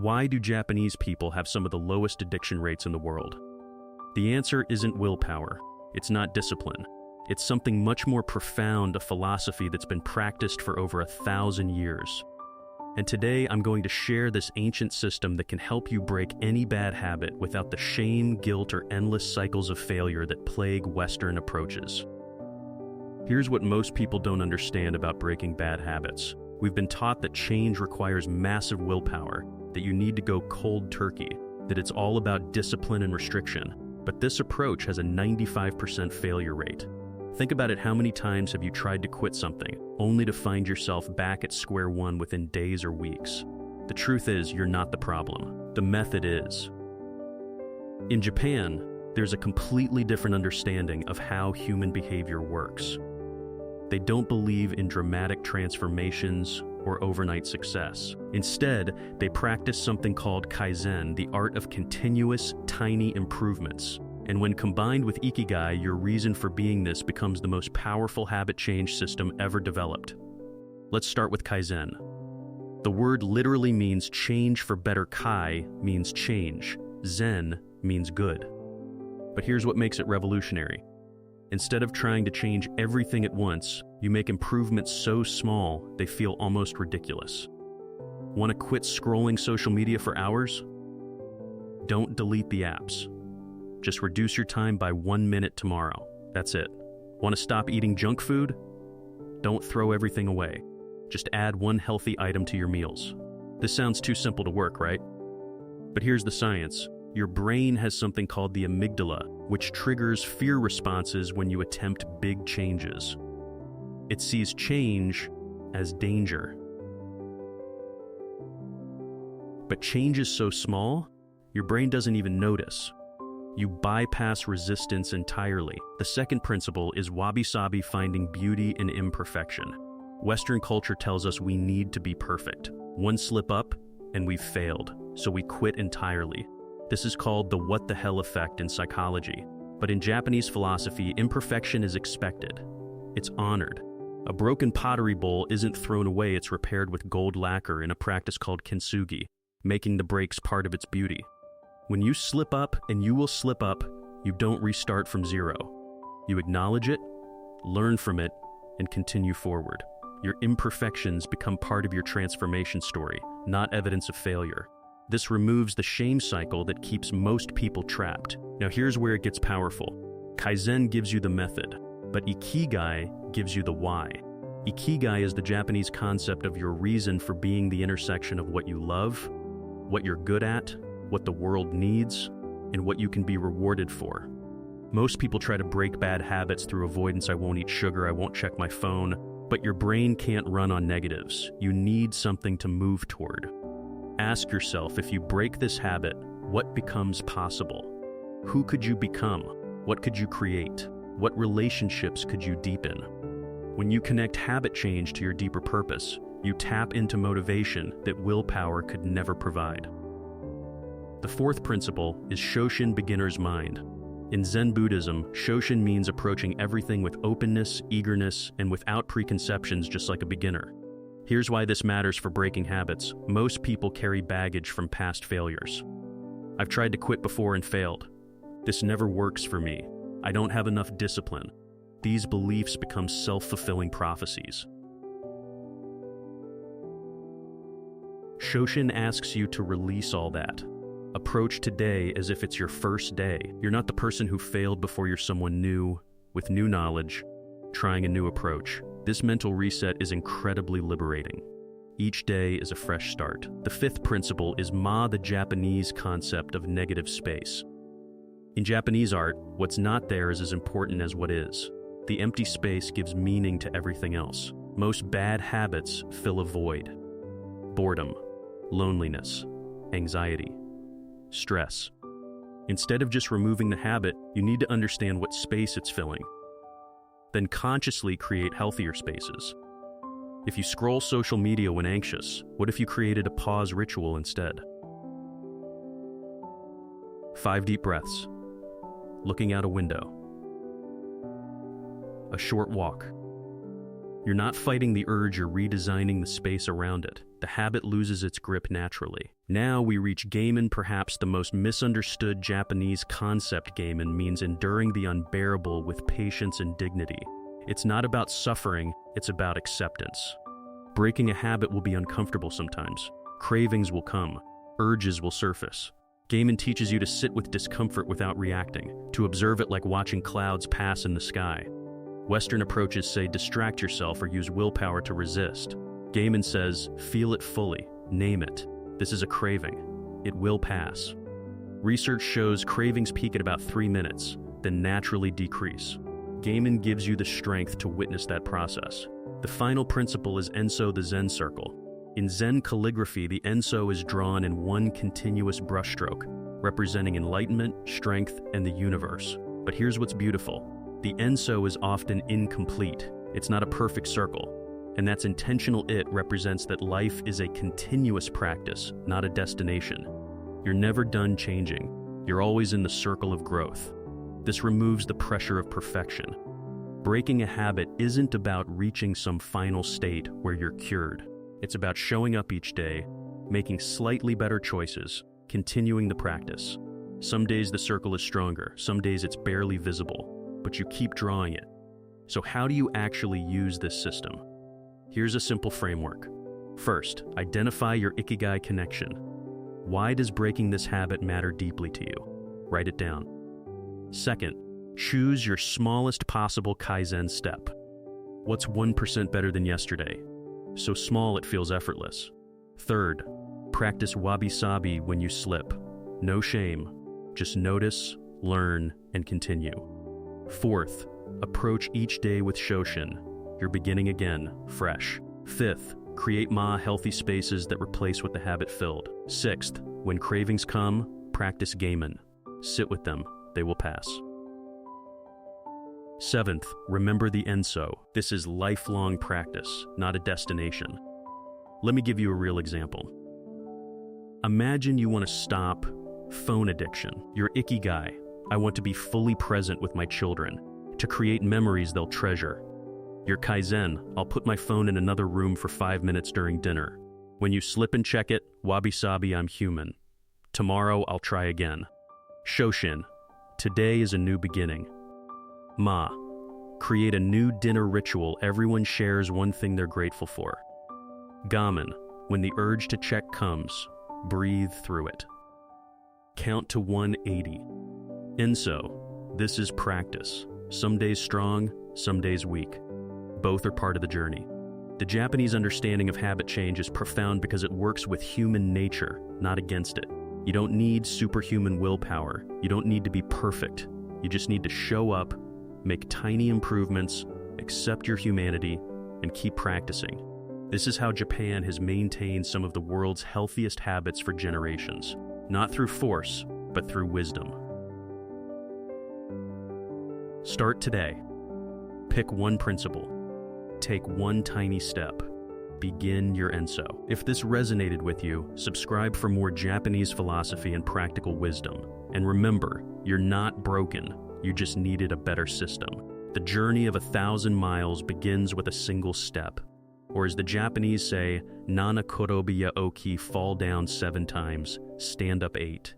Why do Japanese people have some of the lowest addiction rates in the world? The answer isn't willpower. It's not discipline. It's something much more profound, a philosophy that's been practiced for over 1,000 years. And today I'm going to share this ancient system that can help you break any bad habit without the shame, guilt, or endless cycles of failure that plague Western approaches. Here's what most people don't understand about breaking bad habits. We've been taught that change requires massive willpower, that you need to go cold turkey, that it's all about discipline and restriction. But this approach has a 95% failure rate. Think about it, how many times have you tried to quit something, only to find yourself back at square one within days or weeks? The truth is, you're not the problem. The method is. In Japan, there's a completely different understanding of how human behavior works. They don't believe in dramatic transformations or overnight success. Instead, they practice something called Kaizen, the art of continuous, tiny improvements. And when combined with Ikigai, your reason for being this becomes the most powerful habit change system ever developed. Let's start with Kaizen. The word literally means change for better. Kai means change. Zen means good. But here's what makes it revolutionary. Instead of trying to change everything at once, you make improvements so small they feel almost ridiculous. Want to quit scrolling social media for hours? Don't delete the apps. Just reduce your time by 1 minute tomorrow. That's it. Want to stop eating junk food? Don't throw everything away. Just add one healthy item to your meals. This sounds too simple to work, right? But here's the science. Your brain has something called the amygdala, which triggers fear responses when you attempt big changes. It sees change as danger. But change is so small, your brain doesn't even notice. You bypass resistance entirely. The second principle is wabi-sabi, finding beauty in imperfection. Western culture tells us we need to be perfect. One slip up, and we've failed, so we quit entirely. This is called the what the hell effect in psychology. But in Japanese philosophy, imperfection is expected. It's honored. A broken pottery bowl isn't thrown away, it's repaired with gold lacquer in a practice called kintsugi, making the breaks part of its beauty. When you slip up, and you will slip up, you don't restart from zero. You acknowledge it, learn from it, and continue forward. Your imperfections become part of your transformation story, not evidence of failure. This removes the shame cycle that keeps most people trapped. Now here's where it gets powerful. Kaizen gives you the method, but Ikigai gives you the why. Ikigai is the Japanese concept of your reason for being, the intersection of what you love, what you're good at, what the world needs, and what you can be rewarded for. Most people try to break bad habits through avoidance. I won't eat sugar, I won't check my phone, but your brain can't run on negatives. You need something to move toward. Ask yourself, if you break this habit, what becomes possible? Who could you become? What could you create? What relationships could you deepen? When you connect habit change to your deeper purpose, you tap into motivation that willpower could never provide. The fourth principle is Shoshin, beginner's mind. In Zen Buddhism, Shoshin means approaching everything with openness, eagerness, and without preconceptions, just like a beginner. Here's why this matters for breaking habits. Most people carry baggage from past failures. I've tried to quit before and failed. This never works for me. I don't have enough discipline. These beliefs become self-fulfilling prophecies. Shoshin asks you to release all that. Approach today as if it's your first day. You're not the person who failed before, you're someone new, with new knowledge, trying a new approach. This mental reset is incredibly liberating. Each day is a fresh start. The fifth principle is Ma, the Japanese concept of negative space. In Japanese art, what's not there is as important as what is. The empty space gives meaning to everything else. Most bad habits fill a void. Boredom, loneliness, anxiety, stress. Instead of just removing the habit, you need to understand what space it's filling. Then consciously create healthier spaces. If you scroll social media when anxious, what if you created a pause ritual instead? 5 deep breaths. Looking out a window. A short walk. You're not fighting the urge, you're redesigning the space around it. the habit loses its grip naturally. Now we reach Gaiman, perhaps the most misunderstood Japanese concept. Gaiman means enduring the unbearable with patience and dignity. It's not about suffering, it's about acceptance. Breaking a habit will be uncomfortable sometimes. Cravings will come. Urges will surface. Gaiman teaches you to sit with discomfort without reacting, to observe it like watching clouds pass in the sky. Western approaches say distract yourself or use willpower to resist. Gaiman says, feel it fully, name it. This is a craving. It will pass. Research shows cravings peak at about 3 minutes, then naturally decrease. Gaiman gives you the strength to witness that process. The final principle is Enso, the Zen circle. In Zen calligraphy, the Enso is drawn in one continuous brushstroke, representing enlightenment, strength, and the universe. But here's what's beautiful. The Enso is often incomplete. It's not a perfect circle. And that's intentional. It represents that life is a continuous practice, not a destination. You're never done changing. You're always in the circle of growth. This removes the pressure of perfection. Breaking a habit isn't about reaching some final state where you're cured. It's about showing up each day, making slightly better choices, continuing the practice. Some days the circle is stronger, some days it's barely visible, but you keep drawing it. So how do you actually use this system? Here's a simple framework. First, identify your Ikigai connection. Why does breaking this habit matter deeply to you? Write it down. Second, choose your smallest possible Kaizen step. What's 1% better than yesterday? So small it feels effortless. Third, practice wabi-sabi when you slip. No shame, just notice, learn, and continue. Fourth, approach each day with Shoshin. You're beginning again, fresh. Fifth, create healthy spaces that replace what the habit filled. Sixth, when cravings come, practice Gaiman. Sit with them, they will pass. Seventh, remember the Enso. This is lifelong practice, not a destination. Let me give you a real example. Imagine you want to stop phone addiction. Your Ikigai, I want to be fully present with my children, to create memories they'll treasure. Your Kaizen, I'll put my phone in another room for 5 minutes during dinner. When you slip and check it, wabi-sabi, I'm human. Tomorrow, I'll try again. Shoshin, today is a new beginning. Create a new dinner ritual. Everyone shares one thing they're grateful for. Gamen, when the urge to check comes, breathe through it. Count to 180. Enso, this is practice. Some days strong, some days weak. Both are part of the journey. The Japanese understanding of habit change is profound because it works with human nature, not against it. You don't need superhuman willpower. You don't need to be perfect. You just need to show up, make tiny improvements, accept your humanity, and keep practicing. This is how Japan has maintained some of the world's healthiest habits for generations, not through force, but through wisdom. Start today. Pick one principle. Take one tiny step. Begin your Enso. If this resonated with you, subscribe for more Japanese philosophy and practical wisdom. And remember, you're not broken. You just needed a better system. The journey of 1,000 miles begins with a single step. Or as the Japanese say, Nana korobi ya oki, fall down 7 times, stand up 8.